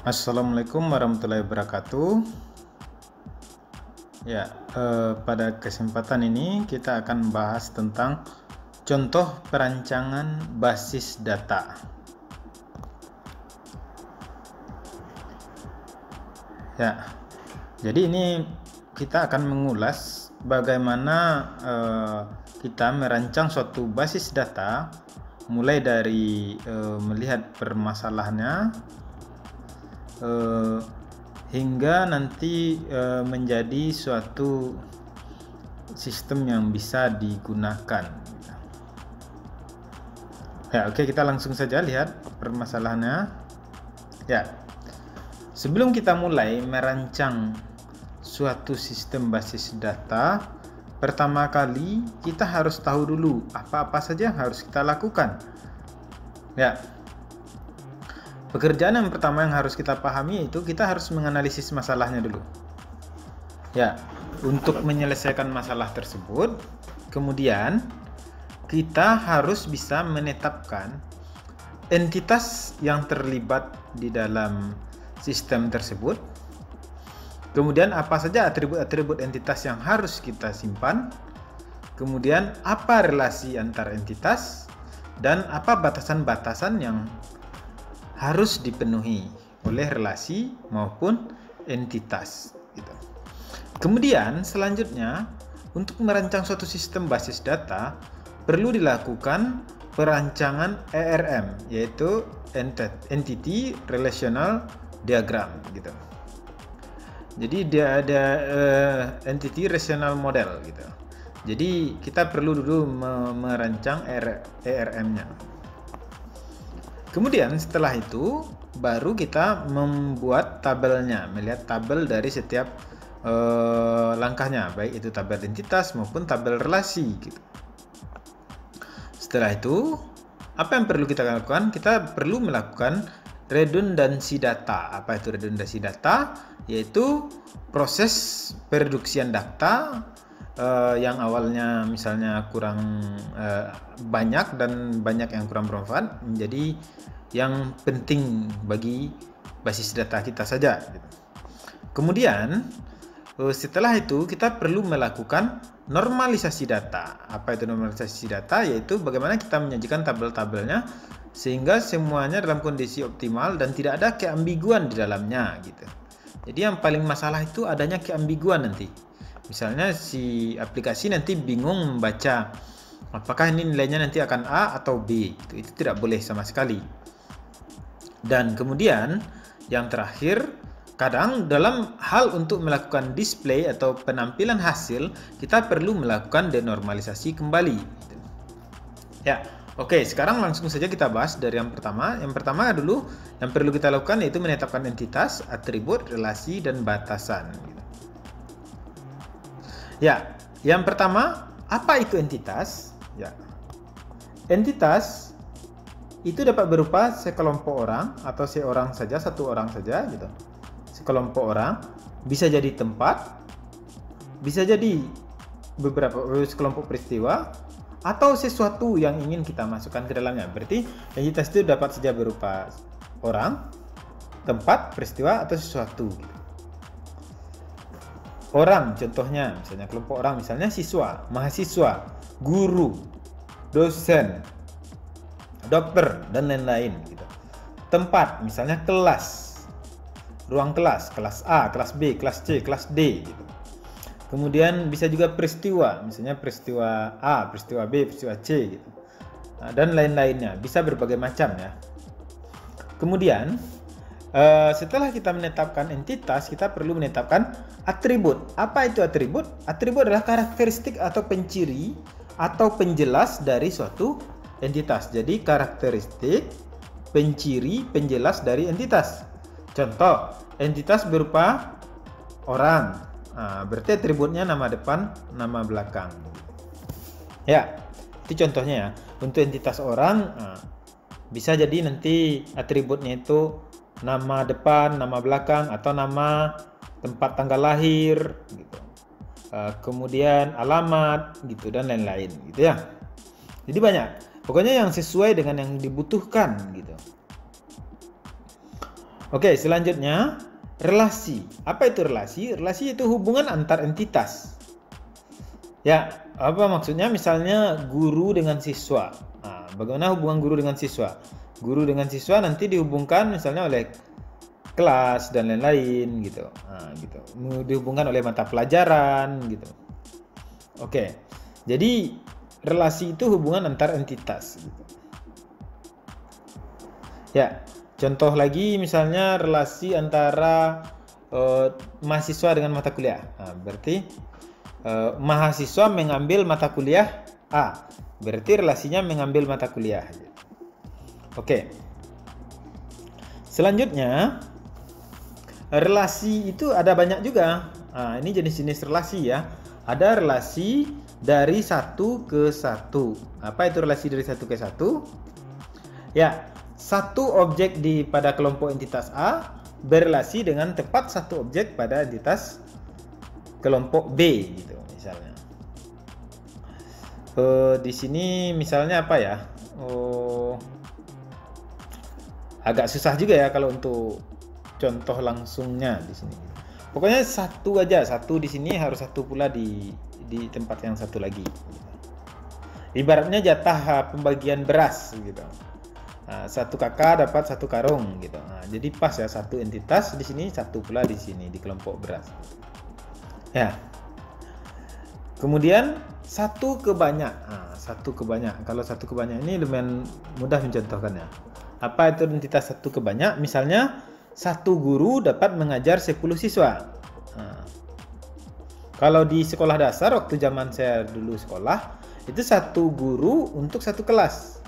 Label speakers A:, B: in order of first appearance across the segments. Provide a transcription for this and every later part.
A: Assalamualaikum warahmatullahi wabarakatuh. Ya, pada kesempatan ini kita akan membahas tentang contoh perancangan basis data. Ya, jadi ini kita akan mengulas bagaimana kita merancang suatu basis data, mulai dari melihat permasalahannya hingga nanti menjadi suatu sistem yang bisa digunakan. Ya, oke, kita langsung saja lihat permasalahannya. Ya, sebelum kita mulai merancang suatu sistem basis data, pertama kali kita harus tahu dulu apa-apa saja yang harus kita lakukan. Ya, pekerjaan yang pertama yang harus kita pahami itu kita harus menganalisis masalahnya dulu. Ya, untuk menyelesaikan masalah tersebut, kemudian kita harus bisa menetapkan entitas yang terlibat di dalam sistem tersebut. Kemudian apa saja atribut-atribut entitas yang harus kita simpan. Kemudian apa relasi antar entitas dan apa batasan-batasan yang harus dipenuhi oleh relasi maupun entitas gitu. Kemudian selanjutnya, untuk merancang suatu sistem basis data perlu dilakukan perancangan ERM, yaitu Entity Relational Diagram gitu. Jadi dia ada Entity Relational Model gitu. Jadi kita perlu dulu merancang ERM-nya. Kemudian setelah itu baru kita membuat tabelnya, melihat tabel dari setiap langkahnya, baik itu tabel identitas maupun tabel relasi gitu. Setelah itu, apa yang perlu kita lakukan? Kita perlu melakukan redundansi data. Apa itu redundansi data? Yaitu proses pereduksian data yang awalnya misalnya kurang banyak dan banyak yang kurang bermanfaat menjadi yang penting bagi basis data kita saja gitu. Kemudian setelah itu kita perlu melakukan normalisasi data. Apa itu normalisasi data? Yaitu bagaimana kita menyajikan tabel-tabelnya sehingga semuanya dalam kondisi optimal dan tidak ada keambiguan di dalamnya gitu. Jadi yang paling masalah itu adanya keambiguan nanti. Misalnya si aplikasi nanti bingung membaca apakah ini nilainya nanti akan A atau B. Itu tidak boleh sama sekali. Dan kemudian yang terakhir, kadang dalam hal untuk melakukan display atau penampilan hasil, kita perlu melakukan denormalisasi kembali. Ya, oke, sekarang langsung saja kita bahas dari yang pertama. Yang pertama dulu yang perlu kita lakukan yaitu menetapkan entitas, atribut, relasi, dan batasan. Ya, yang pertama, apa itu entitas? Ya, entitas itu dapat berupa sekelompok orang atau seorang saja, satu orang saja gitu. Sekelompok orang, bisa jadi tempat, bisa jadi beberapa sekelompok peristiwa, atau sesuatu yang ingin kita masukkan ke dalamnya. Berarti entitas itu dapat saja berupa orang, tempat, peristiwa, atau sesuatu gitu. Orang contohnya, misalnya kelompok orang, misalnya siswa, mahasiswa, guru, dosen, dokter, dan lain-lain gitu. Tempat, misalnya kelas, ruang kelas, kelas A, kelas B, kelas C, kelas D gitu. Kemudian bisa juga peristiwa, misalnya peristiwa A, peristiwa B, peristiwa C gitu. Dan lain-lainnya, bisa berbagai macam ya. Kemudian setelah kita menetapkan entitas, kita perlu menetapkan atribut. Apa itu atribut? Atribut adalah karakteristik atau penciri atau penjelas dari suatu entitas. Jadi karakteristik, penciri, penjelas dari entitas. Contoh, entitas berupa orang. Berarti atributnya nama depan, nama belakang. Ya, itu contohnya ya. Untuk entitas orang, bisa jadi nanti atributnya itu nama depan, nama belakang, atau nama tempat tanggal lahir gitu. Kemudian alamat gitu dan lain-lain gitu ya. Jadi banyak. Pokoknya yang sesuai dengan yang dibutuhkan gitu. Oke, selanjutnya relasi. Apa itu relasi? Relasi itu hubungan antar entitas. Ya, apa maksudnya? Misalnya guru dengan siswa. Nah, bagaimana hubungan guru dengan siswa? Guru dengan siswa nanti dihubungkan misalnya oleh kelas dan lain-lain gitu. Nah, gitu. Dihubungkan oleh mata pelajaran gitu. Oke. Jadi relasi itu hubungan antar entitas gitu. Ya, contoh lagi misalnya relasi antara mahasiswa dengan mata kuliah. Nah, berarti mahasiswa mengambil mata kuliah A, berarti relasinya mengambil mata kuliah. Oke. Selanjutnya, relasi itu ada banyak juga. Nah, ini jenis-jenis relasi ya. Ada relasi dari satu ke satu. Apa itu relasi dari satu ke satu? Ya, satu objek pada kelompok entitas A berelasi dengan tepat satu objek pada entitas kelompok B gitu misalnya. Di sini misalnya apa ya? Agak susah juga ya kalau untuk contoh langsungnya di sini. Pokoknya satu aja, satu di sini harus satu pula di tempat yang satu lagi. Ibaratnya jatah pembagian beras gitu. Nah, satu kakak dapat satu karung gitu. Nah, jadi pas ya, satu entitas di sini, satu pula di sini di kelompok beras. Ya. Kemudian satu ke banyak. Nah, satu ke banyak. Kalau satu ke banyak ini lumayan mudah mencontohkannya. Apa itu entitas satu ke banyak? Misalnya satu guru dapat mengajar 10 siswa. Nah, kalau di sekolah dasar waktu zaman saya dulu sekolah, itu satu guru untuk satu kelas.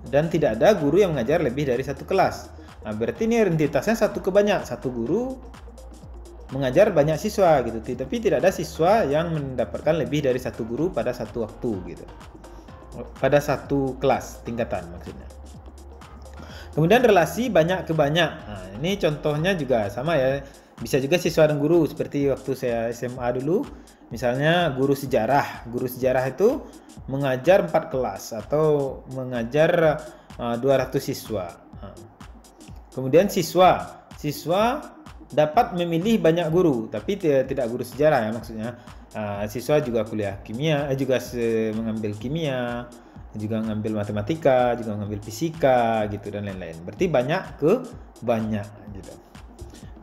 A: Dan tidak ada guru yang mengajar lebih dari satu kelas. Nah, berarti ini entitasnya satu ke banyak. Satu guru mengajar banyak siswa gitu. Tapi tidak ada siswa yang mendapatkan lebih dari satu guru pada satu waktu gitu. Pada satu kelas tingkatan maksudnya. Kemudian relasi banyak ke banyak. Nah, ini contohnya juga sama ya. Bisa juga siswa dan guru seperti waktu saya SMA dulu. Misalnya guru sejarah. Guru sejarah itu mengajar 4 kelas atau mengajar 200 siswa. Kemudian siswa dapat memilih banyak guru, tapi tidak guru sejarah ya maksudnya. Siswa juga kuliah kimia, juga mengambil kimia, juga mengambil matematika, juga mengambil fisika gitu dan lain-lain. Berarti banyak ke banyak gitu.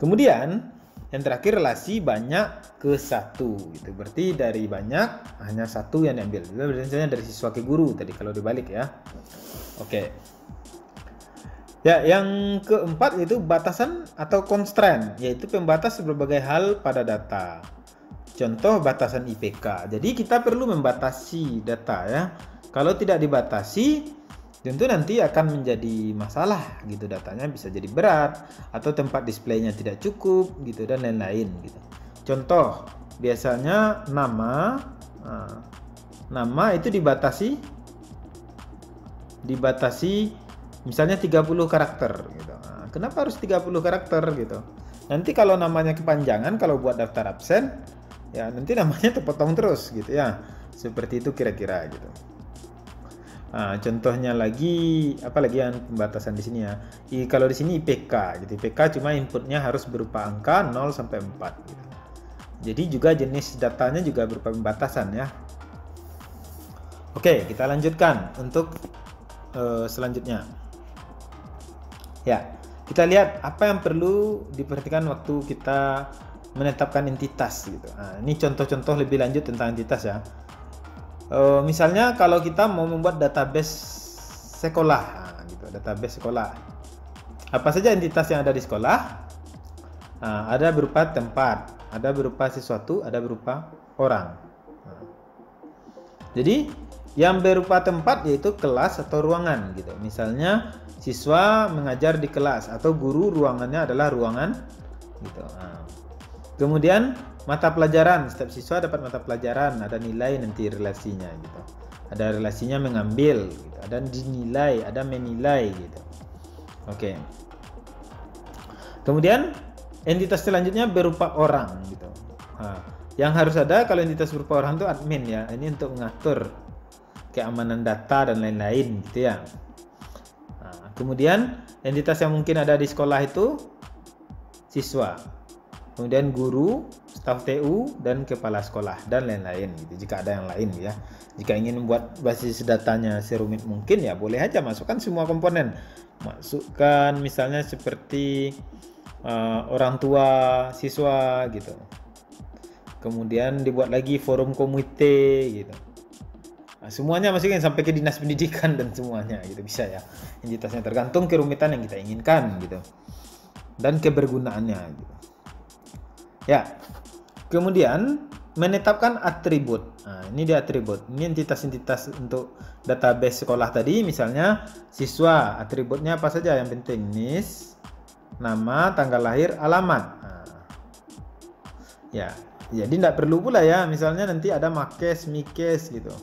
A: Kemudian yang terakhir relasi banyak ke satu gitu. Berarti dari banyak hanya satu yang diambil. Misalnya dari siswa ke guru tadi kalau dibalik ya. Oke. Ya, yang keempat yaitu batasan atau constraint, yaitu pembatas berbagai hal pada data. Contoh batasan IPK. Jadi kita perlu membatasi data ya. Kalau tidak dibatasi, tentu nanti akan menjadi masalah gitu, datanya bisa jadi berat atau tempat displaynya tidak cukup gitu dan lain-lain gitu. Contoh biasanya nama itu dibatasi misalnya 30 karakter gitu. Nah, kenapa harus 30 karakter gitu? Nanti kalau namanya kepanjangan, kalau buat daftar absen ya nanti namanya terpotong terus gitu ya. Seperti itu kira-kira gitu. Nah, contohnya lagi apalagi yang pembatasan di sini ya. Kalau di sini IPK gitu. IPK cuma inputnya harus berupa angka 0 sampai 4 gitu. Jadi juga jenis datanya juga berupa pembatasan ya. Oke, kita lanjutkan untuk selanjutnya. Ya, kita lihat apa yang perlu diperhatikan waktu kita menetapkan entitas gitu. Nah, ini contoh-contoh lebih lanjut tentang entitas ya. Misalnya kalau kita mau membuat database sekolah, gitu, database sekolah. Apa saja entitas yang ada di sekolah? Ada berupa tempat, ada berupa sesuatu, ada berupa orang. Jadi yang berupa tempat yaitu kelas atau ruangan, gitu. Misalnya siswa mengajar di kelas atau guru ruangannya adalah ruangan, gitu. Kemudian mata pelajaran, setiap siswa dapat mata pelajaran, ada nilai nanti relasinya gitu. Ada relasinya mengambil, gitu. Ada dinilai, ada menilai gitu. Oke. Kemudian entitas selanjutnya berupa orang gitu. Yang harus ada kalau entitas berupa orang itu admin ya. Ini untuk mengatur keamanan data dan lain-lain gitu ya. kemudian entitas yang mungkin ada di sekolah itu siswa, kemudian guru, staf TU, dan kepala sekolah, dan lain-lain gitu. Jika ada yang lain ya. Jika ingin membuat basis datanya serumit mungkin ya boleh aja masukkan semua komponen. Masukkan misalnya seperti orang tua siswa gitu. Kemudian dibuat lagi forum komite gitu. Nah, semuanya masukin sampai ke dinas pendidikan dan semuanya gitu bisa ya. Entitasnya tergantung kerumitan yang kita inginkan gitu. Dan kebergunaannya gitu. Ya. Kemudian menetapkan atribut. Nah, ini dia atribut. Ini entitas-entitas untuk database sekolah tadi, misalnya siswa, atributnya apa saja yang penting? NIS, nama, tanggal lahir, alamat. Nah, ya, jadi tidak perlu pula ya, misalnya nanti ada makes, mikes gitu.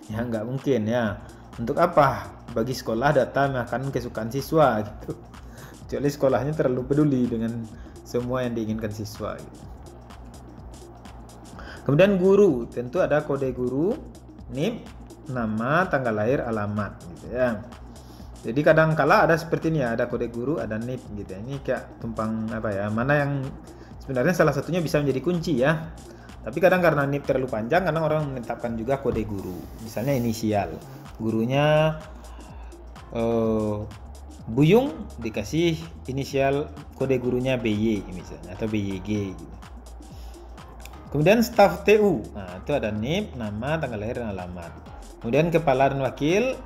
A: Ya nggak mungkin ya. Untuk apa? Bagi sekolah data makan kesukaan siswa gitu. Kecuali sekolahnya terlalu peduli dengan semua yang diinginkan siswa gitu. Kemudian guru, tentu ada kode guru, NIP, nama, tanggal lahir, alamat gitu ya. Jadi kadang kala ada seperti ini ya, ada kode guru, ada NIP gitu ya. Ini kayak tumpang apa ya, mana yang sebenarnya salah satunya bisa menjadi kunci ya. Tapi kadang karena NIP terlalu panjang, kadang orang menetapkan juga kode guru. Misalnya inisial. Gurunya Buyung dikasih inisial kode gurunya BY misalnya atau BYG gitu. Kemudian staf TU. Nah, itu ada NIP, nama, tanggal lahir, dan alamat. Kemudian kepala dan wakil,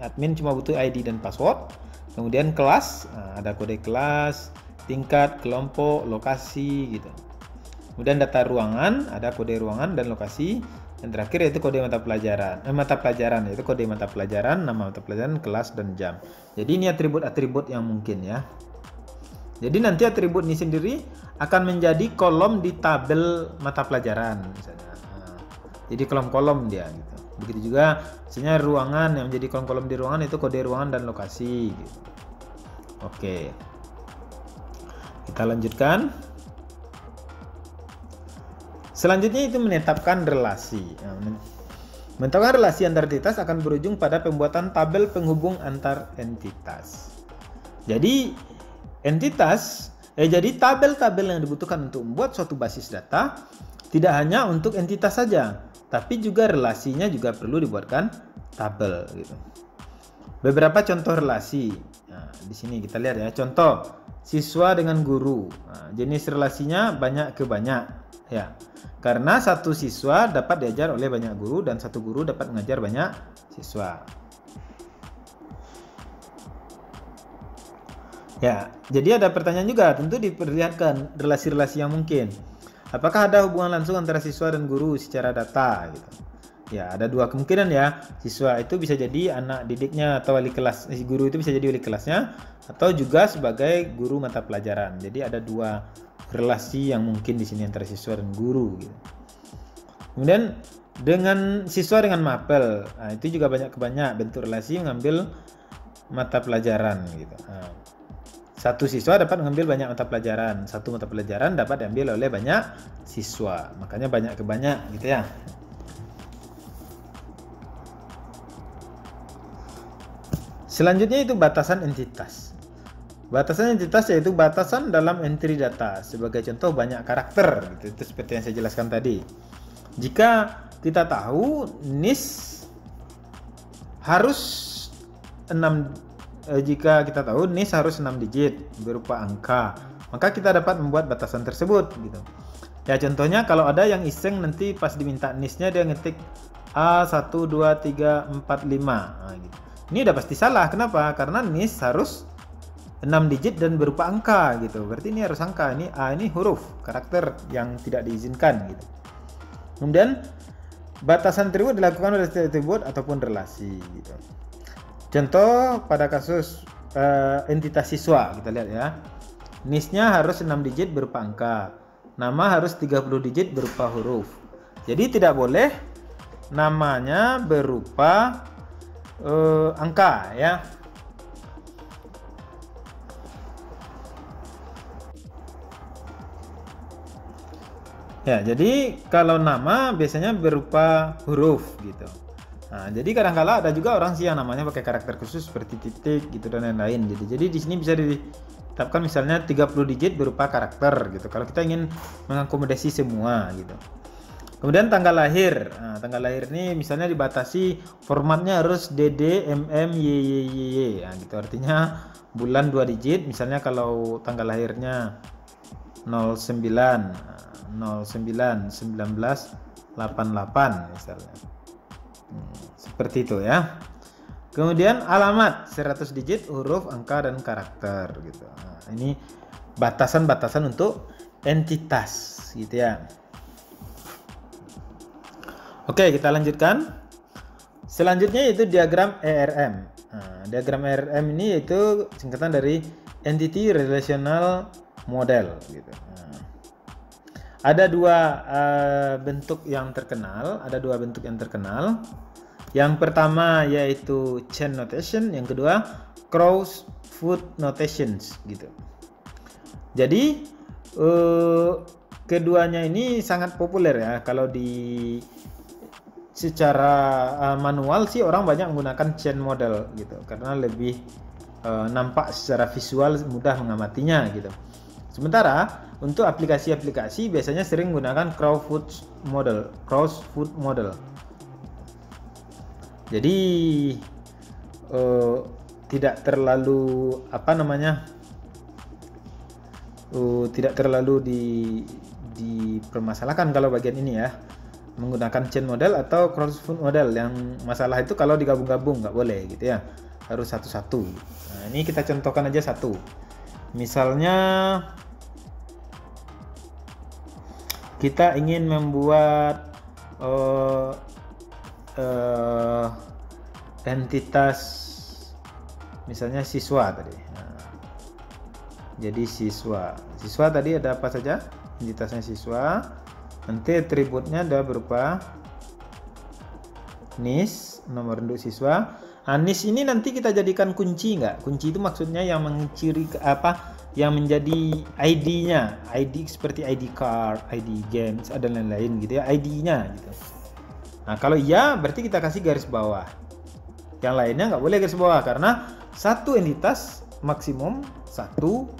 A: admin cuma butuh ID dan password. Kemudian kelas, nah, ada kode kelas, tingkat, kelompok, lokasi gitu. Kemudian data ruangan, ada kode ruangan dan lokasi. Dan terakhir yaitu kode mata pelajaran. Yaitu kode mata pelajaran, nama mata pelajaran, kelas, dan jam. Jadi ini atribut-atribut yang mungkin ya. Jadi nanti atribut ini sendiri akan menjadi kolom di tabel mata pelajaran misalnya. Nah, jadi kolom-kolom dia gitu. Begitu juga misalnya ruangan, yang menjadi kolom-kolom di ruangan itu kode ruangan dan lokasi gitu. Oke. Kita lanjutkan. Selanjutnya itu menetapkan relasi. Menetapkan relasi antar entitas akan berujung pada pembuatan tabel penghubung antar entitas. Jadi tabel-tabel yang dibutuhkan untuk membuat suatu basis data tidak hanya untuk entitas saja, tapi juga relasinya juga perlu dibuatkan tabel gitu. Beberapa contoh relasi. Nah, di sini kita lihat ya, contoh siswa dengan guru. Nah, jenis relasinya banyak ke banyak ya. Karena satu siswa dapat diajar oleh banyak guru dan satu guru dapat mengajar banyak siswa. Ya, jadi ada pertanyaan juga, tentu diperlihatkan relasi-relasi yang mungkin. Apakah ada hubungan langsung antara siswa dan guru secara data gitu? Ya, ada dua kemungkinan ya. Siswa itu bisa jadi anak didiknya atau wali kelas, guru itu bisa jadi wali kelasnya atau juga sebagai guru mata pelajaran. Jadi ada dua relasi yang mungkin di sini antara siswa dan guru gitu. Kemudian dengan siswa dengan mapel, nah, itu juga banyak bentuk relasi mengambil mata pelajaran gitu. Nah, satu siswa dapat mengambil banyak mata pelajaran, satu mata pelajaran dapat diambil oleh banyak siswa, makanya banyak ke banyak gitu ya. Selanjutnya itu batasan entitas. Batasan entitas yaitu batasan dalam entry data. Sebagai contoh banyak karakter, gitu. Itu seperti yang saya jelaskan tadi. Jika kita tahu NIS harus 6 jika kita tahu NIS harus 6 digit berupa angka, maka kita dapat membuat batasan tersebut gitu. Ya contohnya kalau ada yang iseng nanti pas diminta NIS-nya dia ngetik A1 2 3 4 5. Nah, gitu. Ini udah pasti salah. Kenapa? Karena NIS harus 6 digit dan berupa angka gitu. Berarti ini harus angka. Ini A ini huruf, karakter yang tidak diizinkan gitu. Kemudian batasan atribut dilakukan oleh atribut ataupun relasi gitu. Contoh pada kasus entitas siswa kita lihat ya. NIS-nya harus 6 digit berupa angka. Nama harus 30 digit berupa huruf. Jadi tidak boleh namanya berupa angka ya. Ya, jadi kalau nama biasanya berupa huruf gitu. Nah, jadi kadang-kala ada juga orang sih yang namanya pakai karakter khusus seperti titik gitu dan lain-lain gitu. Jadi di sini bisa ditetapkan misalnya 30 digit berupa karakter gitu. Kalau kita ingin mengakomodasi semua gitu. Kemudian tanggal lahir. Nah, tanggal lahir ini misalnya dibatasi formatnya harus DD, MM, YYYY. Nah, gitu artinya bulan 2 digit. Misalnya kalau tanggal lahirnya 09 1988 misalnya. Seperti itu ya. Kemudian alamat 100 digit huruf, angka dan karakter gitu. Nah, ini batasan-batasan untuk entitas gitu ya. Oke, kita lanjutkan. Selanjutnya yaitu diagram ERM. Nah, diagram ERM ini yaitu singkatan dari Entity Relational Model gitu. Nah, ada dua bentuk yang terkenal. Yang pertama yaitu chain notation, yang kedua cross foot notations gitu. Jadi keduanya ini sangat populer ya. Kalau secara manual sih orang banyak menggunakan chain model gitu karena lebih nampak secara visual, mudah mengamatinya gitu. Sementara untuk aplikasi-aplikasi biasanya sering menggunakan cross foot model. Jadi tidak terlalu tidak terlalu dipermasalahkan kalau bagian ini ya, menggunakan chain model atau cross foot model. Yang masalah itu kalau digabung-gabung nggak boleh gitu ya, harus satu-satu. Nah, ini kita contohkan aja satu. Misalnya kita ingin membuat entitas misalnya siswa tadi. Nah, jadi siswa tadi ada apa saja? Entitasnya siswa. Nanti atributnya ada berupa NIS, nomor induk siswa. NIS ini nanti kita jadikan kunci nggak? Kunci itu maksudnya yang menciri yang menjadi ID-nya, ID seperti ID card, ID games, dan lain-lain gitu ya, ID-nya gitu. Nah, kalau iya berarti kita kasih garis bawah. Yang lainnya nggak boleh garis bawah karena satu entitas maksimum satu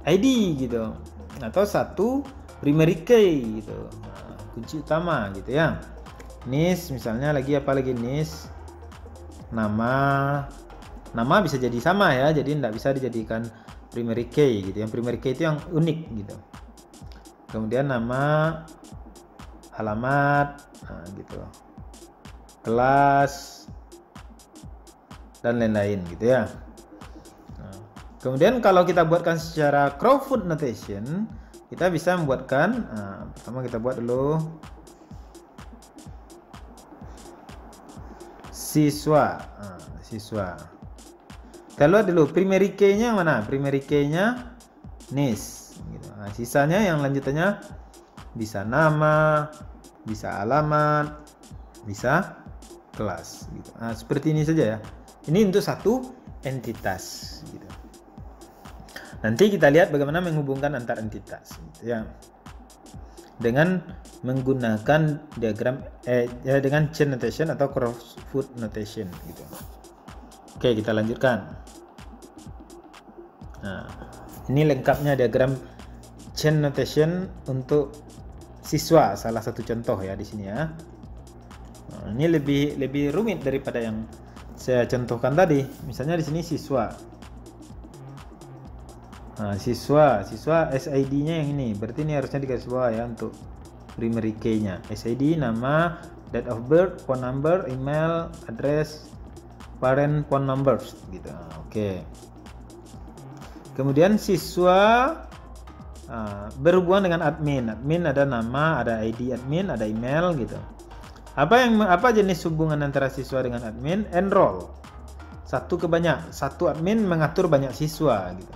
A: ID gitu, atau satu primary key gitu. Nah, kunci utama gitu ya. NIS misalnya NIS nama bisa jadi sama ya, jadi nggak bisa dijadikan primary key gitu. Yang primary key itu yang unik gitu. Kemudian nama, alamat, nah, gitu, kelas dan lain-lain gitu ya. Nah, kemudian kalau kita buatkan secara cross foot notation, kita bisa membuatkan, pertama kita buat dulu siswa. Kita lihat dulu primary key-nya yang mana? Primary key-nya NIS gitu. Nah, sisanya yang lanjutannya bisa nama, bisa alamat, bisa kelas gitu. Nah, seperti ini saja ya. Ini untuk satu entitas gitu. Nanti kita lihat bagaimana menghubungkan antar entitas gitu ya. Dengan menggunakan diagram dengan chain notation atau cross foot notation gitu. Oke, kita lanjutkan. Nah, ini lengkapnya diagram chain notation untuk siswa, salah satu contoh ya di sini ya. Nah, ini lebih rumit daripada yang saya contohkan tadi. Misalnya di sini siswa. Nah, siswa SID-nya yang ini. Berarti ini harusnya digaris bawah ya untuk primary key-nya. SID, nama, date of birth, phone number, email, address, parent phone numbers gitu. Oke. Kemudian siswa berhubungan dengan admin. Admin ada nama, ada ID admin, ada email gitu. Apa jenis hubungan antara siswa dengan admin? Enroll. Satu admin mengatur banyak siswa gitu.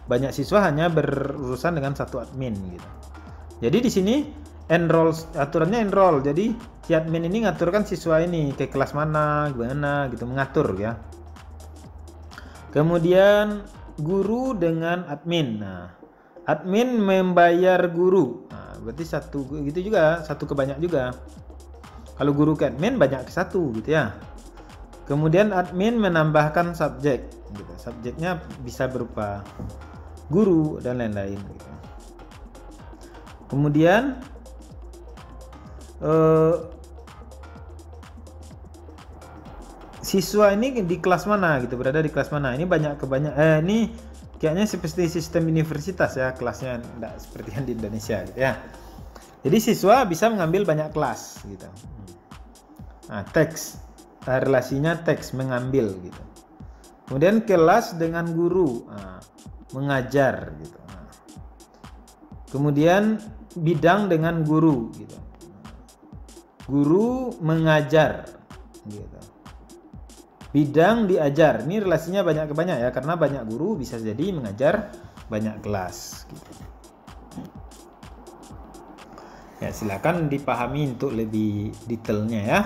A: Banyak siswa hanya berurusan dengan satu admin gitu. Jadi di sini enroll, aturannya enroll. Jadi si admin ini ngaturkan siswa ini ke kelas mana, gimana gitu, mengatur ya. Kemudian guru dengan admin. Nah, admin membayar guru. Nah, berarti satu gitu juga, satu kebanyak juga. Kalau guru ke admin banyak ke satu gitu ya. Kemudian admin menambahkan subjek gitu. Subjeknya bisa berupa guru dan lain-lain gitu. Kemudian siswa ini di kelas mana gitu, berada di kelas mana. Ini ini kayaknya seperti sistem universitas ya, kelasnya enggak seperti yang di Indonesia gitu ya. Jadi siswa bisa mengambil banyak kelas gitu. Nah, teks, relasinya teks mengambil gitu. Kemudian kelas dengan guru, mengajar gitu. Kemudian bidang dengan guru gitu. Guru mengajar gitu. Bidang diajar. Ini relasinya banyak ke banyak ya, karena banyak guru bisa jadi mengajar banyak kelas gitu. Ya, silakan dipahami untuk lebih detailnya ya.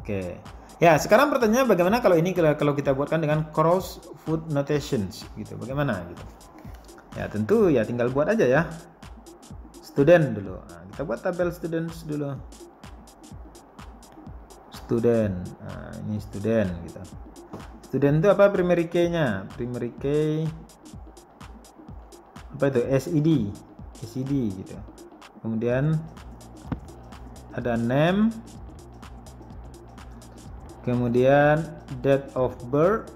A: Oke. Ya, sekarang pertanyaannya bagaimana kalau ini kalau kita buatkan dengan cross foot notations gitu. Bagaimana gitu? Ya, tentu ya tinggal buat aja ya. Student dulu. Nah, kita buat tabel students dulu. Student. Nah, ini student gitu. Student itu apa? Primary key-nya. Primary key apa itu? SED gitu. Kemudian ada name, kemudian date of birth,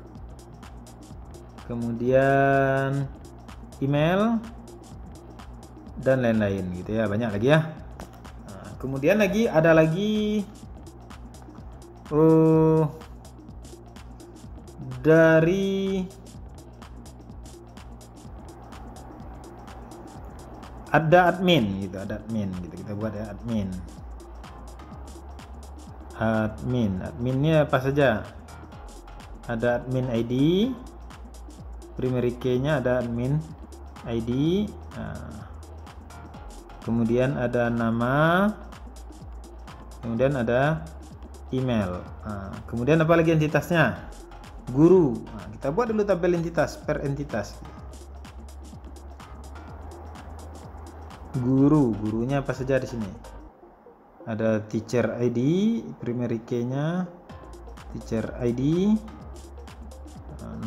A: kemudian email dan lain-lain gitu ya, banyak lagi ya. Nah, kemudian ada lagi dari ada admin gitu, kita buat ya adminnya apa saja. Ada admin ID, primary key-nya ada admin ID, kemudian ada nama, kemudian ada email, kemudian apa lagi entitasnya? Guru. Kita buat dulu tabel entitas per entitas. Gurunya apa saja di sini? Ada teacher ID, primary key-nya teacher ID,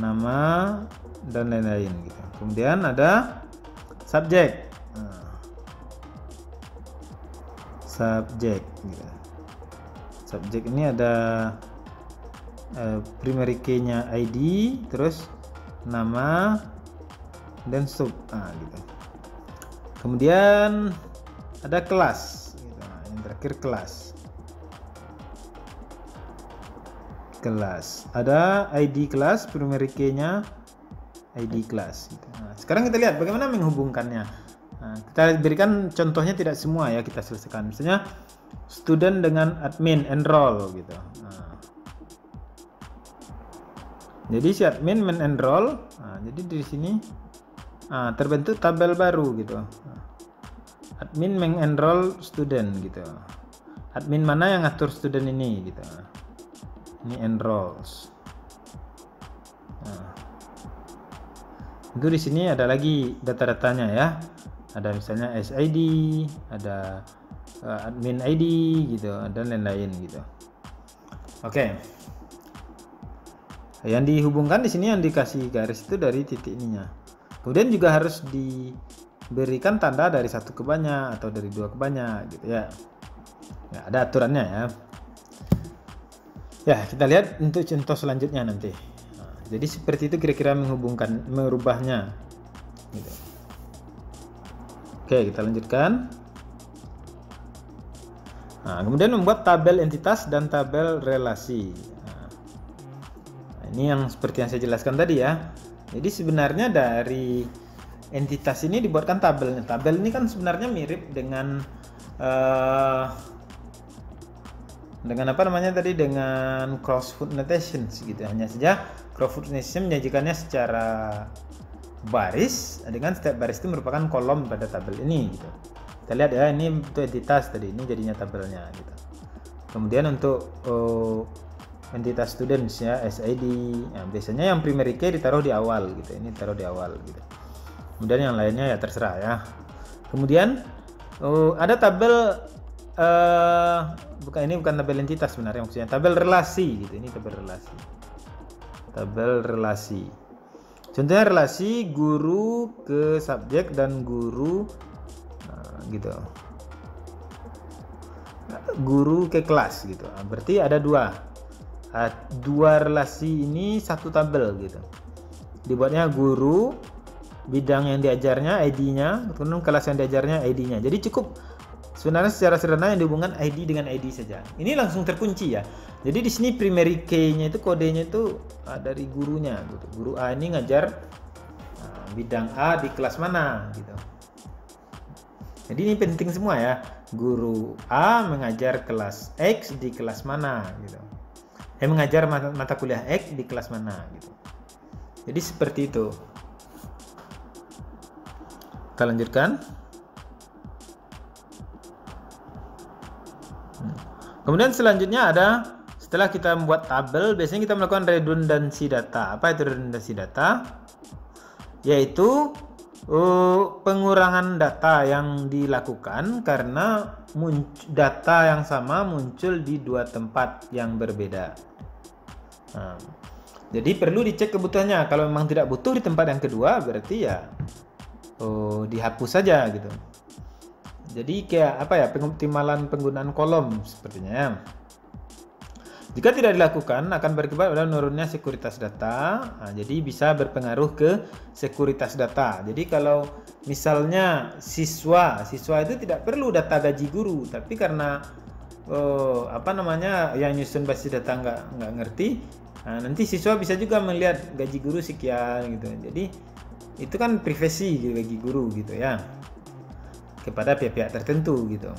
A: nama dan lain-lain gitu. Kemudian ada subjek. Subjek gitu. Subjek ini ada primary key-nya ID, terus nama dan sub gitu. Kemudian ada kelas gitu. Yang terakhir kelas ada ID kelas, primary key-nya ID kelas gitu. Nah, sekarang kita lihat bagaimana menghubungkannya. Kita berikan contohnya, tidak semua ya kita selesaikan. Misalnya student dengan admin enroll gitu. Jadi si admin men-enroll, jadi di sini terbentuk tabel baru gitu. Admin men-enroll student gitu. Admin mana yang ngatur student ini gitu. Ini enrolls. Itu di sini ada lagi data-datanya ya. Ada misalnya SID, ada admin ID gitu, dan lain-lain gitu. Oke. Yang dihubungkan di sini yang dikasih garis itu dari titik ininya. Kemudian juga harus diberikan tanda dari 1 ke banyak atau dari 2 ke banyak gitu ya. Ya, ada aturannya ya. Ya, kita lihat untuk contoh selanjutnya nanti. Jadi seperti itu kira-kira merubahnya gitu. Oke, kita lanjutkan. Kemudian membuat tabel entitas dan tabel relasi. Ini yang seperti yang saya jelaskan tadi ya. Jadi sebenarnya dari entitas ini dibuatkan tabelnya. Tabel ini kan sebenarnya mirip dengan apa namanya tadi, dengan crossfoot notations gitu. Hanya saja crossfoot notation menyajikannya secara baris, dengan setiap baris itu merupakan kolom pada tabel ini gitu. Kita lihat ya, ini untuk entitas tadi, ini jadinya tabelnya gitu. Kemudian untuk entitas students ya, SID, biasanya yang primary key ditaruh di awal gitu, ini taruh di awal gitu. Kemudian yang lainnya ya terserah ya. Kemudian ada tabel bukan tabel entitas sebenarnya, maksudnya tabel relasi gitu. Ini tabel relasi. Tabel relasi. Contohnya relasi guru ke subjek dan guru gitu. Guru ke kelas gitu. Berarti ada dua relasi ini satu tabel gitu. Dibuatnya guru, bidang yang diajarnya ID-nya, kemudian kelas yang diajarnya ID-nya. Jadi cukup sebenarnya secara sederhana yang dihubungkan ID dengan ID saja. Ini langsung terkunci ya. Jadi di sini primary key-nya itu kodenya itu dari gurunya gitu. Guru A ini ngajar bidang A di kelas mana gitu. Jadi ini penting semua ya. Guru A mengajar kelas X di kelas mana gitu. Mengajar mata kuliah X di kelas mana gitu. Jadi seperti itu. Kita lanjutkan. Kemudian selanjutnya ada, setelah kita membuat tabel, biasanya kita melakukan redundansi data. Apa itu redundansi data? Yaitu pengurangan data yang dilakukan karena data yang sama muncul di dua tempat yang berbeda. Jadi perlu dicek kebutuhannya. Kalau memang tidak butuh di tempat yang kedua, berarti ya dihapus saja gitu. Jadi kayak apa ya, pengoptimalan penggunaan kolom sepertinya ya. Jika tidak dilakukan akan berakibat pada menurunnya sekuritas data. Jadi bisa berpengaruh ke sekuritas data. Jadi kalau misalnya siswa itu tidak perlu data gaji guru, tapi karena yang nyusun basis data nggak ngerti, nanti siswa bisa juga melihat gaji guru sekian gitu. Jadi itu kan privasi gaji guru gitu ya, kepada pihak-pihak tertentu gitu.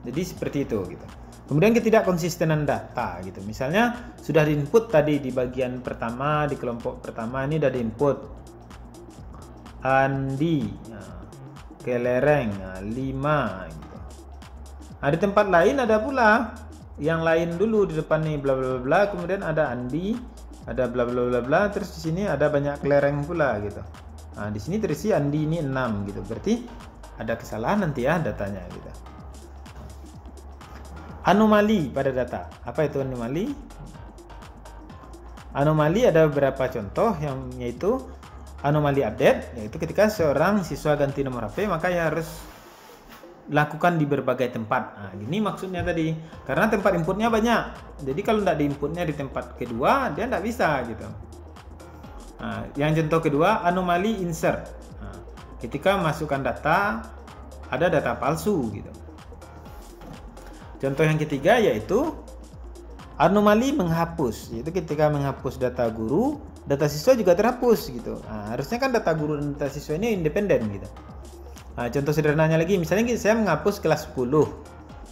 A: Jadi seperti itu gitu. Kemudian ketidakkonsistenan data gitu. Misalnya sudah diinput tadi di bagian pertama, di kelompok pertama ini sudah diinput Andi, kelereng 5 gitu. Di tempat lain ada pula yang lain dulu di depan nih bla bla bla, kemudian ada Andi, ada bla bla bla bla, terus di sini ada banyak kelereng pula gitu. Di sini terisi Andi ini 6 gitu. Berarti ada kesalahan nanti ya datanya gitu. Anomali pada data. Apa itu anomali? Anomali ada beberapa contoh, yaitu anomali update, yaitu ketika seorang siswa ganti nomor HP maka ya harus lakukan di berbagai tempat. Ini maksudnya tadi, karena tempat inputnya banyak. Jadi kalau tidak diinputnya di tempat kedua, dia tidak bisa gitu. Yang contoh kedua, anomali insert. Ketika masukkan data, ada data palsu gitu. Contoh yang ketiga yaitu anomali menghapus, yaitu ketika menghapus data guru, data siswa juga terhapus gitu. Harusnya kan data guru dan data siswa ini independen gitu. Contoh sederhananya lagi, misalnya saya menghapus kelas 10.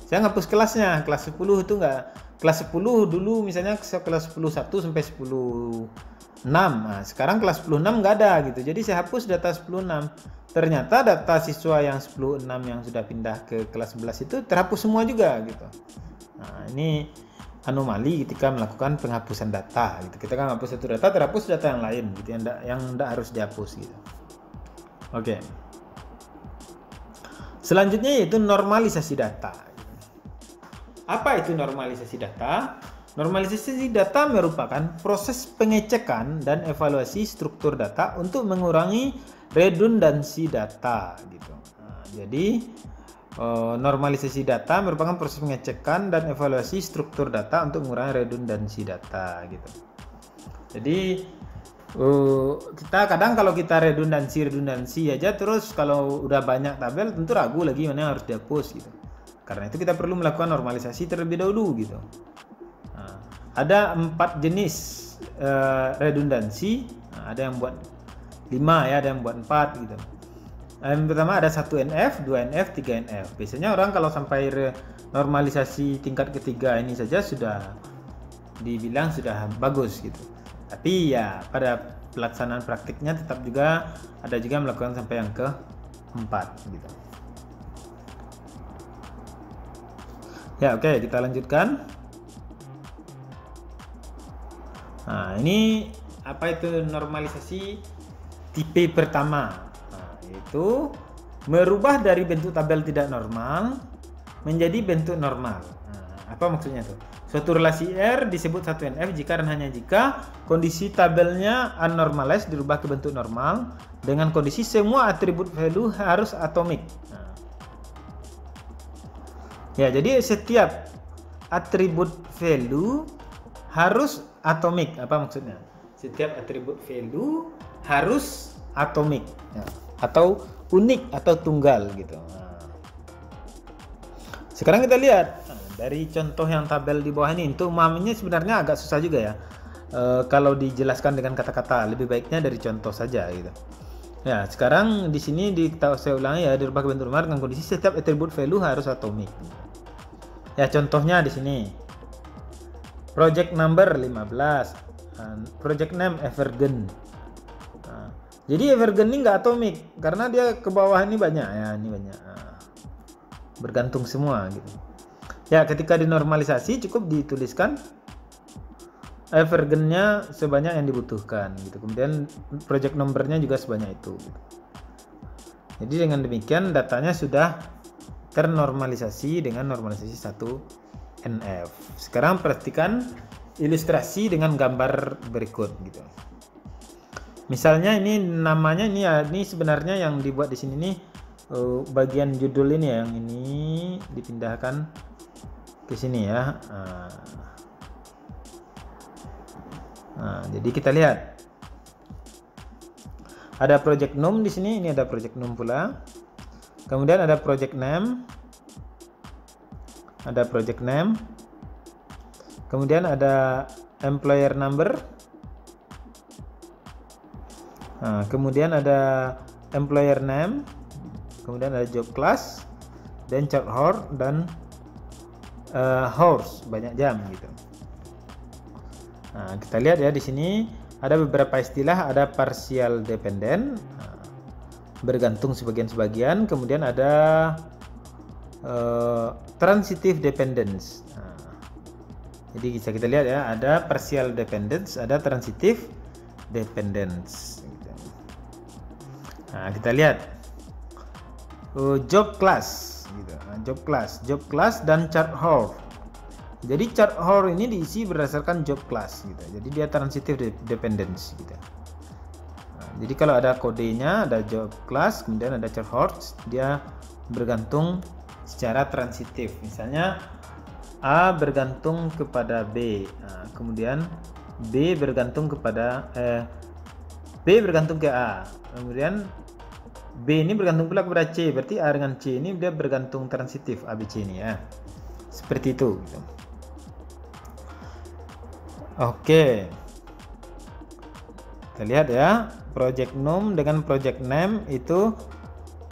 A: Saya menghapus kelasnya, kelas 10 itu enggak, kelas 10 dulu misalnya kelas 10 1 sampai 10 6. Sekarang kelas 10 6 enggak ada gitu. Jadi saya hapus data 10 6. Ternyata data siswa yang 10 6 yang sudah pindah ke kelas 11 itu terhapus semua juga gitu. Ini anomali ketika melakukan penghapusan data gitu. Kita kan menghapus satu data, terhapus data yang lain gitu, yang enggak harus dihapus gitu. Oke. Selanjutnya yaitu normalisasi data. Apa itu normalisasi data? Normalisasi data merupakan proses pengecekan dan evaluasi struktur data untuk mengurangi redundansi data gitu. Jadi normalisasi data merupakan proses pengecekan dan evaluasi struktur data untuk mengurangi redundansi data gitu. Jadi kita kadang kalau kita redundansi aja, terus kalau udah banyak tabel tentu ragu lagi mana yang harus dihapus gitu. Karena itu kita perlu melakukan normalisasi terlebih dahulu gitu. Ada 4 jenis redundansi. Ada yang buat 5 ya, ada yang buat 4 gitu. Yang pertama ada 1NF, 2NF, 3NF. Biasanya orang kalau sampai normalisasi tingkat ketiga ini saja sudah dibilang sudah bagus gitu. Tapi ya pada pelaksanaan praktiknya tetap juga ada juga melakukan sampai yang ke-4 gitu. Ya oke, kita lanjutkan. Ini apa itu normalisasi tipe pertama? Yaitu merubah dari bentuk tabel tidak normal menjadi bentuk normal. Nah, apa maksudnya tuh? Suatu relasi R disebut 1NF jika dan hanya jika kondisi tabelnya unnormalized dirubah ke bentuk normal dengan kondisi semua atribut value harus atomik. Nah. Ya, jadi setiap atribut value harus atomik. Apa maksudnya? Setiap atribut value harus atomik, ya, atau unik atau tunggal gitu. Nah. Sekarang kita lihat dari contoh yang tabel di bawah ini. Untuk memahaminya sebenarnya agak susah juga ya. Kalau dijelaskan dengan kata-kata, lebih baiknya dari contoh saja gitu. Ya, sekarang di sini saya ulangi ya, dirubah ke bentuk normal dengan kondisi setiap atribut value harus atomik. Ya, contohnya di sini. Project number 15, project name Evergreen. Nah, jadi Evergreen ini nggak atomik karena dia ke bawah ini banyak ya, ini banyak. Nah, bergantung semua gitu. Ya, ketika dinormalisasi cukup dituliskan Evergreen-nya sebanyak yang dibutuhkan gitu. Kemudian project number-nya juga sebanyak itu gitu. Jadi dengan demikian datanya sudah ternormalisasi dengan normalisasi 1NF. Sekarang perhatikan ilustrasi dengan gambar berikut gitu. Misalnya ini namanya ini sebenarnya yang dibuat di sini nih bagian judul ini yang ini dipindahkan ke sini ya. Nah, jadi kita lihat ada project name di sini, ini ada project name pula. Kemudian ada project name. Ada project name. Kemudian ada employer number. Nah, kemudian ada employer name. Kemudian ada job class dan chart hour dan hours, banyak jam gitu. Nah, kita lihat ya di sini ada beberapa istilah, ada partial dependent, bergantung sebagian-sebagian, kemudian ada transitive dependence. Nah, jadi bisa kita lihat ya, ada partial dependence, ada transitive dependence. Nah, kita lihat job class, gitu. Nah, job class dan chart hour. Jadi chart hour ini diisi berdasarkan job class, gitu. Jadi dia transitive dependence, gitu. Nah, jadi kalau ada kodenya, ada job class, kemudian ada chart hour, dia bergantung secara transitif. Misalnya A bergantung kepada B, nah, kemudian B bergantung kepada B bergantung ke A, kemudian B ini bergantung pula kepada C, berarti A dengan C ini dia bergantung transitif ABC ini ya, seperti itu gitu. Oke, kita lihat ya, project name dengan project name itu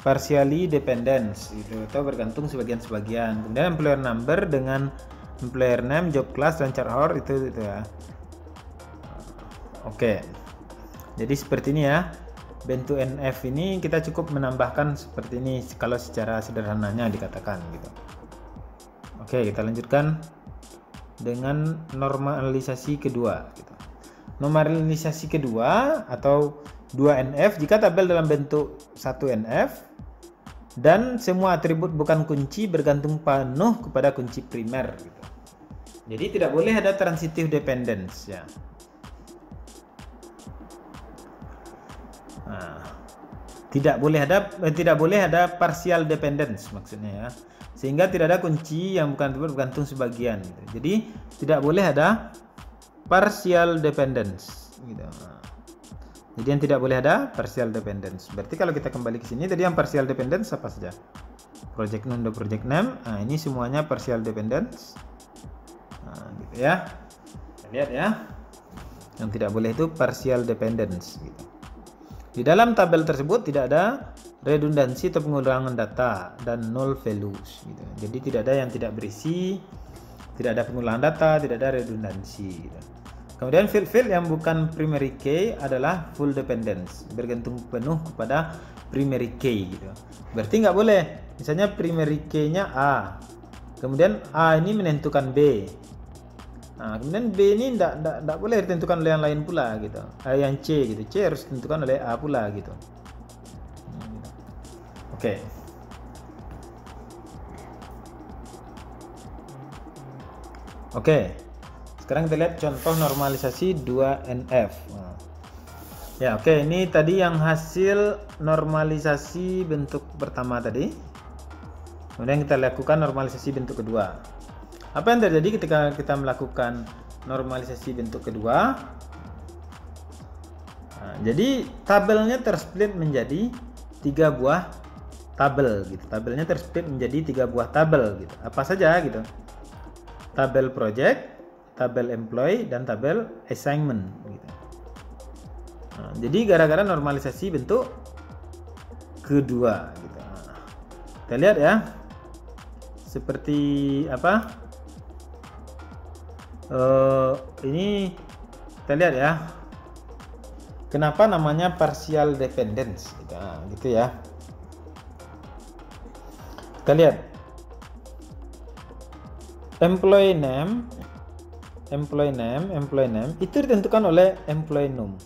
A: partially dependence gitu, atau bergantung sebagian-sebagian. Kemudian employer number dengan employer name, job class dan chart hour itu ya. Oke, jadi seperti ini ya. Bentuk NF ini kita cukup menambahkan seperti ini kalau secara sederhananya dikatakan gitu. Oke, kita lanjutkan dengan normalisasi kedua gitu. Normalisasi kedua atau 2NF jika tabel dalam bentuk 1NF dan semua atribut bukan kunci bergantung penuh kepada kunci primer gitu. Jadi tidak boleh ada transitive dependence ya. Nah, tidak boleh ada partial dependence maksudnya ya, sehingga tidak ada kunci yang bukan bergantung sebagian gitu. Jadi tidak boleh ada partial dependence gitu. Nah, jadi yang tidak boleh ada partial dependence. Berarti kalau kita kembali ke sini tadi yang partial dependence apa saja? Project name dan project name. Nah, ini semuanya partial dependence. Nah, gitu ya. Kita lihat ya. Yang tidak boleh itu partial dependence gitu. Di dalam tabel tersebut tidak ada redundansi atau pengulangan data dan null values gitu. Jadi tidak ada yang tidak berisi, tidak ada pengulangan data, tidak ada redundansi gitu. Kemudian field yang bukan primary key adalah full dependence, bergantung penuh kepada primary key gitu. Berarti nggak boleh, misalnya primary key-nya A, kemudian A ini menentukan B. Nah, kemudian B ini tidak boleh ditentukan oleh yang lain pula gitu. Yang C gitu, C harus ditentukan oleh A pula gitu. Oke. Oke, sekarang kita lihat contoh normalisasi 2NF. Ya, oke, ini tadi yang hasil normalisasi bentuk pertama tadi. Kemudian kita lakukan normalisasi bentuk kedua. Apa yang terjadi ketika kita melakukan normalisasi bentuk kedua? Nah, jadi tabelnya tersplit menjadi 3 buah tabel gitu. Tabelnya tersplit menjadi 3 buah tabel gitu. Apa saja gitu? Tabel project, tabel employee, dan tabel assignment gitu. Nah, jadi gara-gara normalisasi bentuk kedua gitu. Nah, kita lihat ya, seperti apa? Ini kita lihat ya, kenapa namanya partial dependence gitu, gitu ya. Kita lihat employee name itu ditentukan oleh employee num.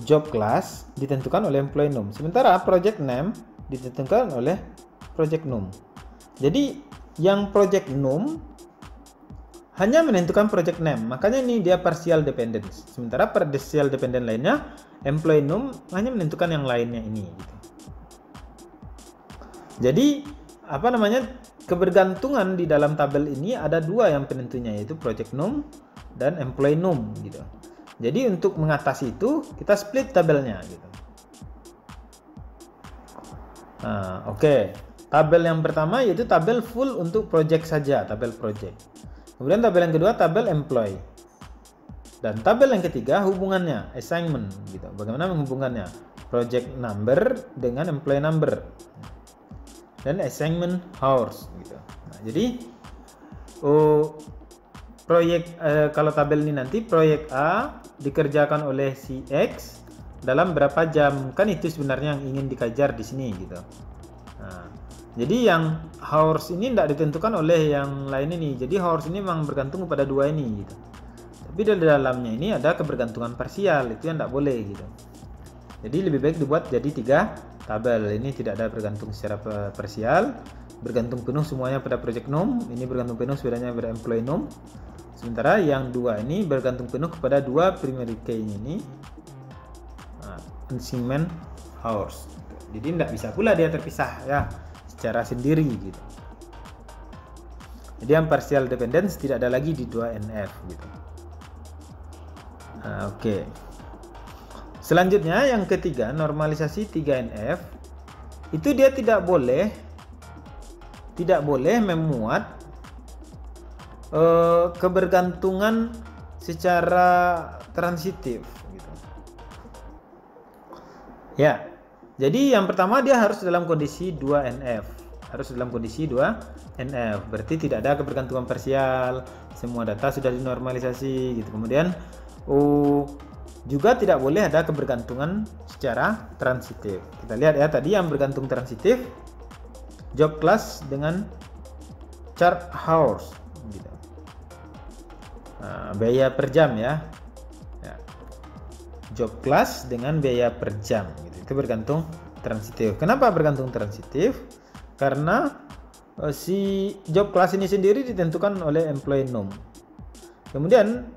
A: Job class ditentukan oleh employee num. Sementara project name ditentukan oleh project num. Jadi yang project num hanya menentukan project name. Makanya ini dia partial dependence. Sementara partial dependent lainnya employee num hanya menentukan yang lainnya ini gitu. Jadi apa namanya, kebergantungan di dalam tabel ini ada dua yang penentunya, yaitu project num dan employee num gitu. Jadi untuk mengatasi itu kita split tabelnya gitu. Nah, oke. Tabel yang pertama yaitu tabel full untuk project saja, tabel project. Kemudian tabel yang kedua tabel employee. Dan tabel yang ketiga hubungannya, assignment gitu. Bagaimana menghubungkannya? Project number dengan employee number. Dan assignment hours gitu. Nah, jadi kalau tabel ini nanti proyek A dikerjakan oleh si X dalam berapa jam, kan itu sebenarnya yang ingin dikejar di sini gitu. Nah, jadi yang hours ini tidak ditentukan oleh yang lain ini. Jadi hours ini memang bergantung kepada dua ini gitu. Tapi di dalamnya ini ada kebergantungan parsial, itu yang tidak boleh gitu. Jadi lebih baik dibuat jadi 3 tabel. Ini tidak ada bergantung secara parsial, bergantung penuh semuanya pada project num. Ini bergantung penuh sebenarnya pada employee num. Sementara yang dua ini bergantung penuh kepada dua primary key-nya ini, assignment hours. Jadi tidak bisa pula dia terpisah ya secara sendiri gitu. Jadi yang partial dependence tidak ada lagi di 2NF gitu. Nah, oke. Selanjutnya yang ketiga, normalisasi 3NF itu dia tidak boleh memuat kebergantungan secara transitif gitu. Ya. Jadi yang pertama dia harus dalam kondisi 2NF. Harus dalam kondisi 2NF. Berarti tidak ada kebergantungan parsial, semua data sudah dinormalisasi gitu. Kemudian juga tidak boleh ada kebergantungan secara transitif. Kita lihat ya, tadi yang bergantung transitif job class dengan chart hours gitu. Nah, biaya per jam ya. Job class dengan biaya per jam gitu. Itu bergantung transitif. Kenapa bergantung transitif? Karena si job class ini sendiri ditentukan oleh employee num. Kemudian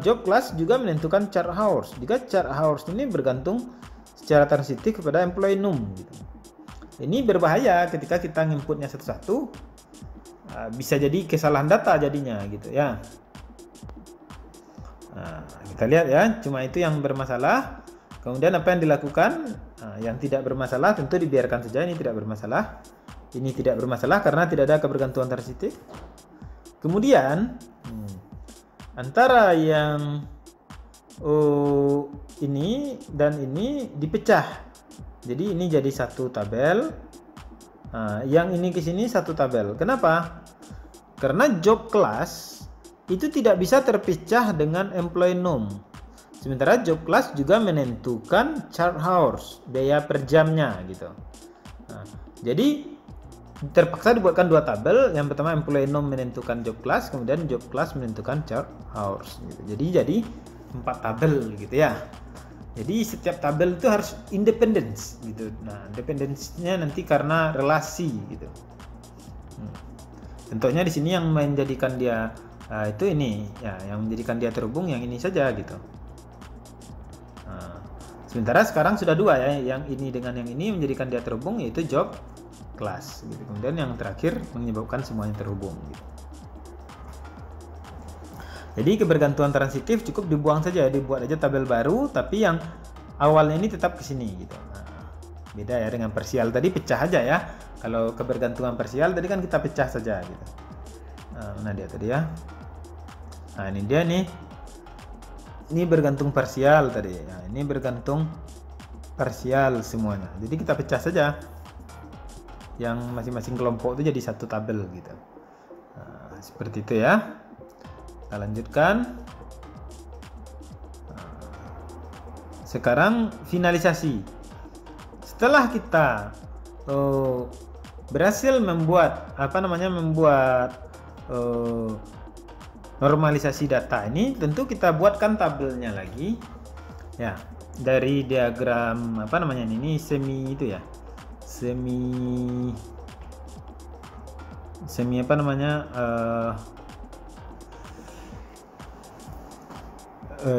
A: job class juga menentukan chart hours. Jika chart hours ini bergantung secara transitif kepada employee num gitu. Ini berbahaya ketika kita nginputnya satu-satu, bisa jadi kesalahan data jadinya gitu ya. Nah, kita lihat ya, cuma itu yang bermasalah. Kemudian apa yang dilakukan? Yang tidak bermasalah tentu dibiarkan saja, ini tidak bermasalah. Ini tidak bermasalah karena tidak ada kebergantungan transitif. Kemudian antara yang ini dan ini dipecah. Jadi ini jadi satu tabel. Yang ini ke sini satu tabel. Kenapa? Karena job class itu tidak bisa terpecah dengan employee num. Sementara job class juga menentukan chart hours, biaya per jamnya gitu. Jadi terpaksa dibuatkan dua tabel. Yang pertama employee num menentukan job class, kemudian job class menentukan chart hours gitu. Jadi 4 tabel gitu ya. Jadi setiap tabel itu harus independence gitu. Nah, independence-nya nanti karena relasi gitu. Bentuknya di sini yang menjadikan dia itu ini ya, yang menjadikan dia terhubung yang ini saja gitu. Sementara sekarang sudah dua ya, yang ini dengan yang ini menjadikan dia terhubung, yaitu job class gitu. Kemudian yang terakhir menyebabkan semuanya terhubung gitu. Jadi kebergantungan transitif cukup dibuang saja, dibuat aja tabel baru, tapi yang awalnya ini tetap ke sini gitu. Beda ya dengan parsial tadi, pecah aja ya. Kalau kebergantungan parsial tadi kan kita pecah saja gitu. Mana dia tadi ya? Nah ini dia nih. Ini bergantung parsial tadi. Nah, ini bergantung parsial semuanya. Jadi kita pecah saja. Yang masing-masing kelompok itu jadi satu tabel gitu. Nah, seperti itu ya. Kita lanjutkan. Sekarang finalisasi. Setelah kita berhasil membuat normalisasi data ini, tentu kita buatkan tabelnya lagi ya, dari diagram ini semi itu ya, semi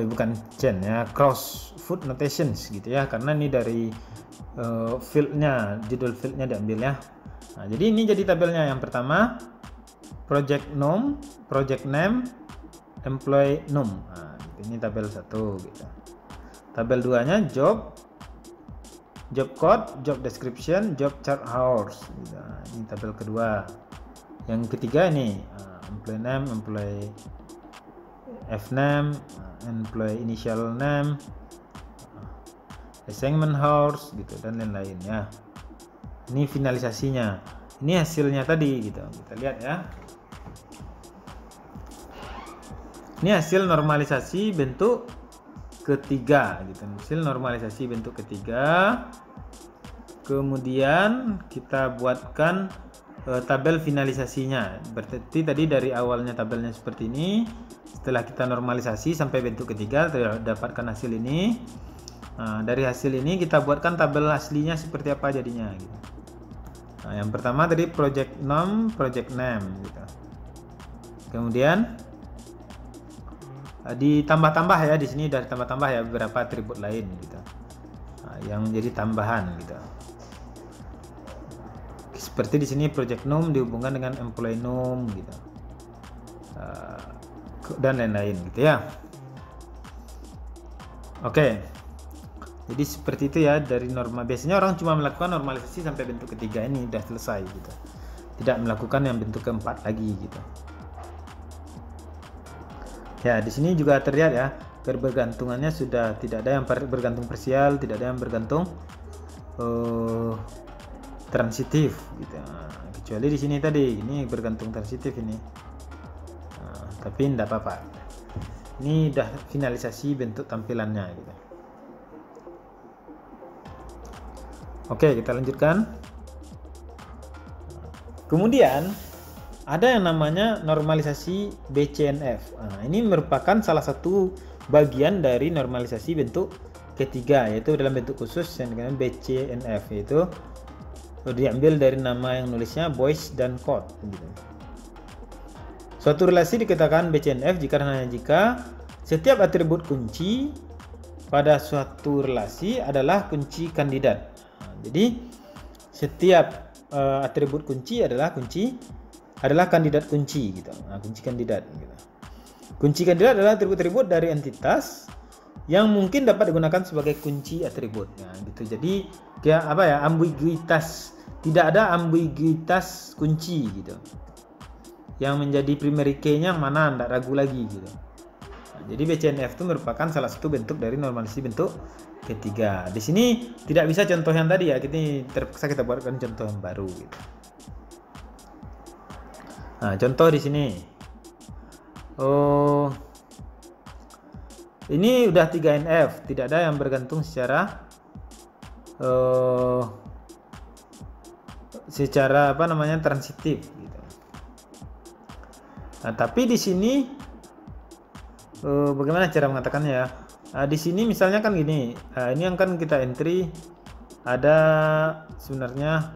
A: bukan chain ya, cross foot notations gitu ya, karena ini dari fieldnya, judul fieldnya diambil ya. Nah, jadi ini jadi tabelnya. Yang pertama project name, project name, employee name. Nah, gitu. Ini tabel 1 gitu. Tabel 2 nya job code, job description, job chart hours gitu. Nah, ini tabel kedua. Yang ketiga ini employee name, employee F-name, employee initial name, assignment hours gitu, dan lain-lain ya. Ini finalisasinya. Ini hasilnya tadi gitu. Kita lihat ya. Ini hasil normalisasi bentuk ketiga gitu. Hasil normalisasi bentuk ketiga. Kemudian kita buatkan tabel finalisasinya. Berarti tadi dari awalnya tabelnya seperti ini. Setelah kita normalisasi sampai bentuk ketiga, dapatkan hasil ini. Nah, dari hasil ini kita buatkan tabel aslinya seperti apa jadinya gitu. Nah, yang pertama tadi project name gitu. Kemudian ditambah-tambah ya, di sini udah tambah-tambah ya beberapa atribut lain gitu. Nah, yang menjadi tambahan gitu. Seperti di sini project name dihubungkan dengan employee name gitu. Dan lain-lain gitu ya. Oke. Jadi seperti itu ya dari norma. Biasanya orang cuma melakukan normalisasi sampai bentuk ketiga ini udah selesai gitu. Tidak melakukan yang bentuk keempat lagi gitu. Ya, di sini juga terlihat ya, kebergantungannya sudah tidak ada yang bergantung parsial, tidak ada yang bergantung transitif gitu. Nah, kecuali di sini tadi ini bergantung transitif ini. Nah, tapi tidak apa-apa. Ini udah finalisasi bentuk tampilannya gitu. Oke, kita lanjutkan. Kemudian ada yang namanya normalisasi BCNF. Nah, ini merupakan salah satu bagian dari normalisasi bentuk ketiga, yaitu dalam bentuk khusus yang dengan BCNF, yaitu diambil dari nama yang nulisnya boys dan code gitu. Suatu relasi dikatakan BCNF jika setiap atribut kunci pada suatu relasi adalah kunci kandidat. Jadi setiap atribut kunci adalah kandidat kunci gitu. Nah, kunci kandidat gitu. Kunci kandidat adalah atribut-atribut dari entitas yang mungkin dapat digunakan sebagai kunci atribut. Nah, gitu. Jadi kayak apa ya? Ambiguitas, tidak ada ambiguitas kunci gitu. Yang menjadi primary key-nya mana enggak ragu lagi gitu. Nah, jadi BCNF itu merupakan salah satu bentuk dari normalisasi bentuk ketiga. Di sini tidak bisa contoh yang tadi ya, ini terpaksa kita buatkan contoh yang baru gitu. Nah, contoh di sini. Ini udah 3NF, tidak ada yang bergantung secara transitif gitu. Nah, tapi di sini bagaimana cara mengatakannya ya? Di sini misalnya kan gini, ini yang kan kita entry ada sebenarnya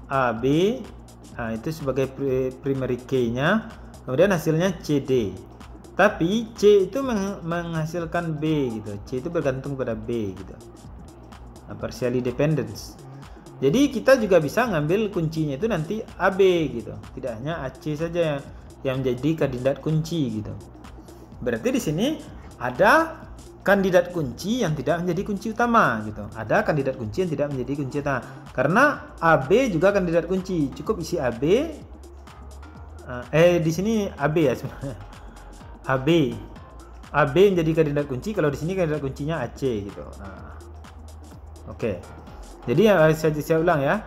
A: A, B, Nah, itu sebagai primary key-nya. Kemudian hasilnya CD. Tapi C itu menghasilkan B gitu. C itu bergantung pada B gitu. Nah, partially dependence. Jadi kita juga bisa ngambil kuncinya itu nanti AB gitu. Tidak hanya AC saja yang menjadi kandidat kunci gitu. Berarti di sini ada kandidat kunci yang tidak menjadi kunci utama gitu. Ada kandidat kunci yang tidak menjadi kunci utama. Karena AB juga kandidat kunci. Cukup isi AB. Di sini AB ya sebenarnya. AB menjadi kandidat kunci. Kalau di sini kandidat kuncinya AC gitu. Nah, oke. Jadi saya ulang ya.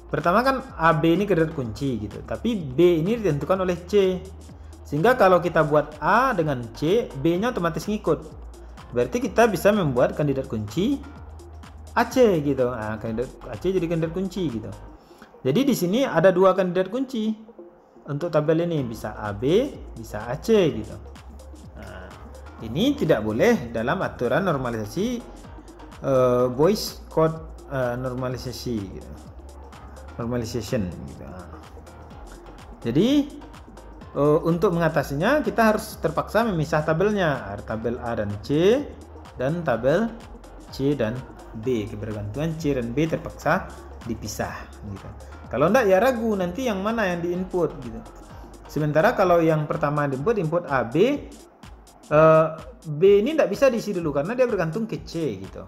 A: Pertama kan AB ini kandidat kunci gitu. Tapi B ini ditentukan oleh C. Sehingga kalau kita buat A dengan C, B-nya otomatis ngikut. Berarti kita bisa membuat kandidat kunci AC gitu. Nah, kandidat AC jadi kandidat kunci gitu. Jadi di sini ada dua kandidat kunci untuk tabel ini, bisa AB, bisa AC gitu. Nah, ini tidak boleh dalam aturan normalisasi Boyce code normalisasi gitu. Normalization gitu. Nah, jadi untuk mengatasinya kita harus terpaksa memisah tabelnya. Ada tabel A dan C dan tabel C dan B. Kebergantungan C dan B terpaksa dipisah gitu. Kalau enggak ya ragu nanti yang mana yang diinput gitu. Sementara kalau yang pertama input AB, B ini enggak bisa diisi dulu karena dia bergantung ke C gitu.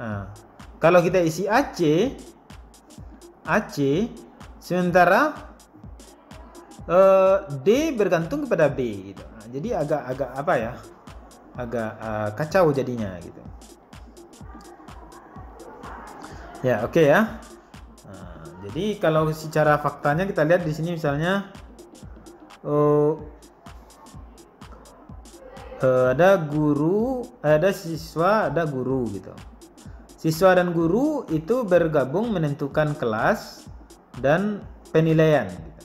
A: Nah, kalau kita isi AC sementara D bergantung kepada B gitu. Nah, jadi agak apa ya? Agak kacau jadinya gitu. Ya, oke ya. Nah, jadi kalau secara faktanya kita lihat di sini misalnya ada guru, ada siswa, ada guru gitu. Siswa dan guru itu bergabung menentukan kelas dan penilaian gitu.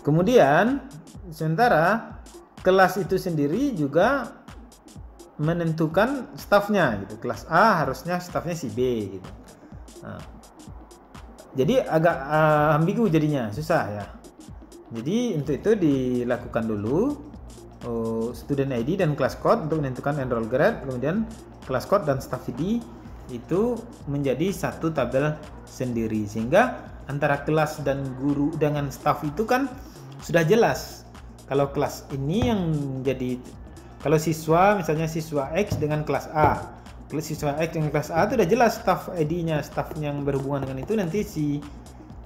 A: Kemudian sementara kelas itu sendiri juga menentukan stafnya gitu. Kelas A harusnya stafnya si B gitu. Nah, jadi agak ambigu jadinya, susah ya. Jadi untuk itu dilakukan dulu student ID dan class code untuk menentukan enroll grade, kemudian class code dan staff ID itu menjadi satu tabel sendiri, sehingga antara kelas dan guru dengan staff itu kan sudah jelas. Kalau kelas ini yang jadi, kalau siswa misalnya siswa X dengan kelas A, kelas siswa X dengan kelas A itu udah jelas staff ID-nya, staff yang berhubungan dengan itu nanti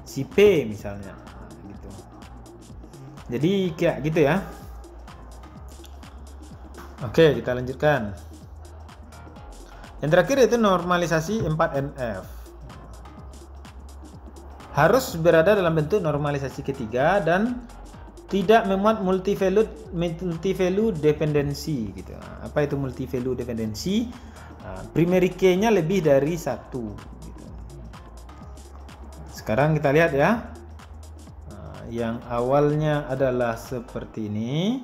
A: si P misalnya gitu. Jadi kayak gitu ya. Oke, kita lanjutkan. Yang terakhir yaitu normalisasi 4NF. Harus berada dalam bentuk normalisasi ketiga dan tidak memuat multi-value dependency gitu. Apa itu multi-value dependency? Primary key-nya lebih dari satu gitu. Sekarang kita lihat ya. Yang awalnya adalah seperti ini.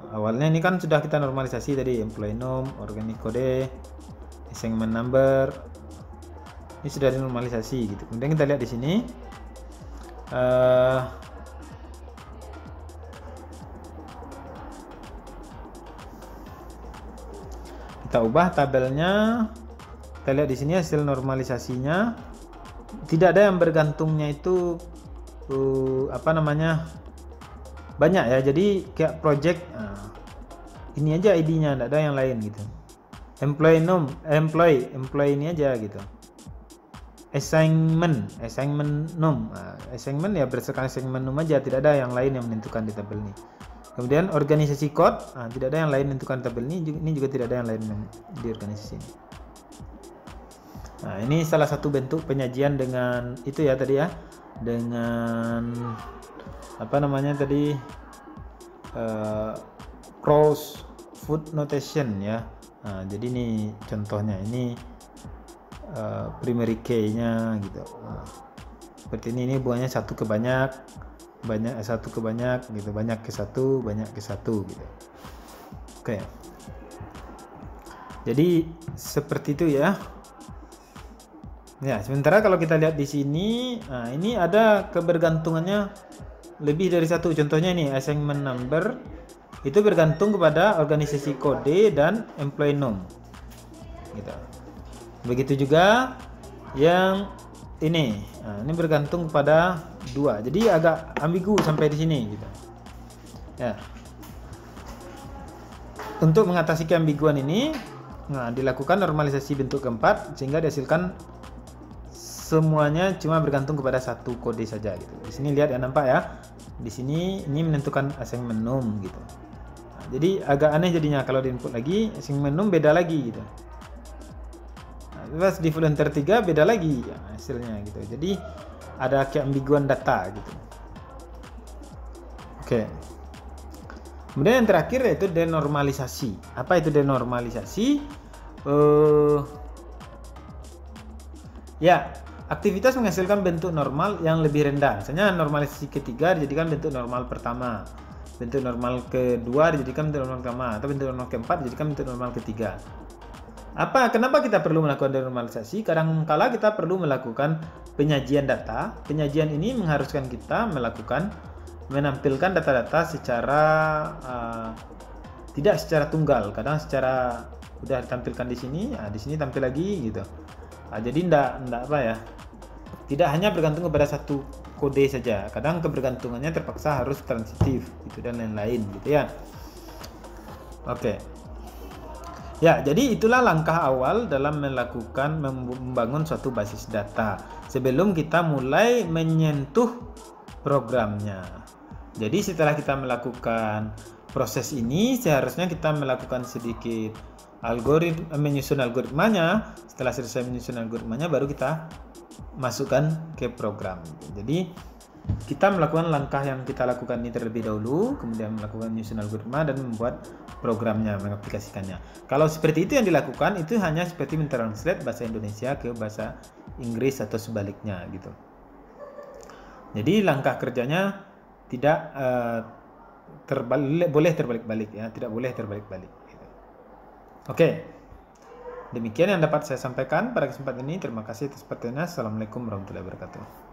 A: Awalnya ini kan sudah kita normalisasi tadi, employee name, organic code, assignment number. Ini sudah dinormalisasi gitu. Kemudian kita lihat di sini. Kita ubah tabelnya. Kita lihat di sini hasil normalisasinya. Tidak ada yang bergantungnya itu banyak ya. Jadi kayak project ini aja ID-nya, tidak ada yang lain gitu. Employee name, employee ini aja gitu. Assignment name, assignment ya berdasarkan assignment name aja, tidak ada yang lain yang menentukan di tabel ini. Kemudian organisasi code, tidak ada yang lain menentukan tabel ini juga tidak ada yang lain di organisasi ini. Nah, ini salah satu bentuk penyajian dengan itu ya tadi ya, dengan apa namanya tadi, cross foot notation ya. Nah, jadi ini contohnya, ini primary key-nya gitu. Nah, seperti ini buahnya satu ke banyak, satu ke banyak gitu, banyak ke satu gitu. Oke. Jadi seperti itu ya. Ya, sementara kalau kita lihat di sini, nah ini ada kebergantungannya lebih dari satu. Contohnya ini assignment number itu bergantung kepada organisasi kode dan employee nom. Gitu. Begitu juga yang ini. Nah, ini bergantung kepada 2. Jadi agak ambigu sampai di sini gitu. Ya. Untuk mengatasi keambiguan ini, nah, dilakukan normalisasi bentuk keempat sehingga dihasilkan semuanya cuma bergantung kepada satu kode saja gitu. Di sini lihat ya, nampak ya. Di sini ini menentukan assignment nom gitu. Nah, jadi agak aneh jadinya kalau di input lagi assignment nom beda lagi gitu. Nah, pas di volunteer 3 beda lagi ya, hasilnya gitu. Jadi ada keambiguan data gitu. Oke. Kemudian yang terakhir yaitu denormalisasi. Apa itu denormalisasi? Ya, aktivitas menghasilkan bentuk normal yang lebih rendah. Misalnya normalisasi ketiga dijadikan bentuk normal pertama, bentuk normal kedua dijadikan bentuk normal pertama, atau bentuk normal keempat dijadikan bentuk normal ketiga. Kenapa kita perlu melakukan denormalisasi? Kadang-kala kita perlu melakukan penyajian data. Penyajian ini mengharuskan kita menampilkan data-data secara tidak secara tunggal. Kadang secara udah ditampilkan di sini, di sini tampil lagi gitu. Jadi tidak apa ya, tidak hanya bergantung kepada satu kode saja. Kadang kebergantungannya terpaksa harus transitif gitu dan lain-lain gitu ya. Oke. Ya, jadi itulah langkah awal dalam membangun suatu basis data sebelum kita mulai menyentuh programnya. Jadi setelah kita melakukan proses ini, seharusnya kita melakukan sedikit menyusun algoritmanya. Setelah selesai menyusun algoritmanya, baru kita masukkan ke program. Jadi kita melakukan langkah yang kita lakukan ini terlebih dahulu, kemudian melakukan menyusun algoritma dan membuat programnya, mengaplikasikannya. Kalau seperti itu yang dilakukan, itu hanya seperti mentranslate bahasa Indonesia ke bahasa Inggris atau sebaliknya gitu. Jadi langkah kerjanya tidak boleh terbalik-balik ya, tidak boleh terbalik-balik. Gitu. Oke, demikian yang dapat saya sampaikan pada kesempatan ini. Terima kasih atas perhatiannya. Assalamualaikum warahmatullahi wabarakatuh.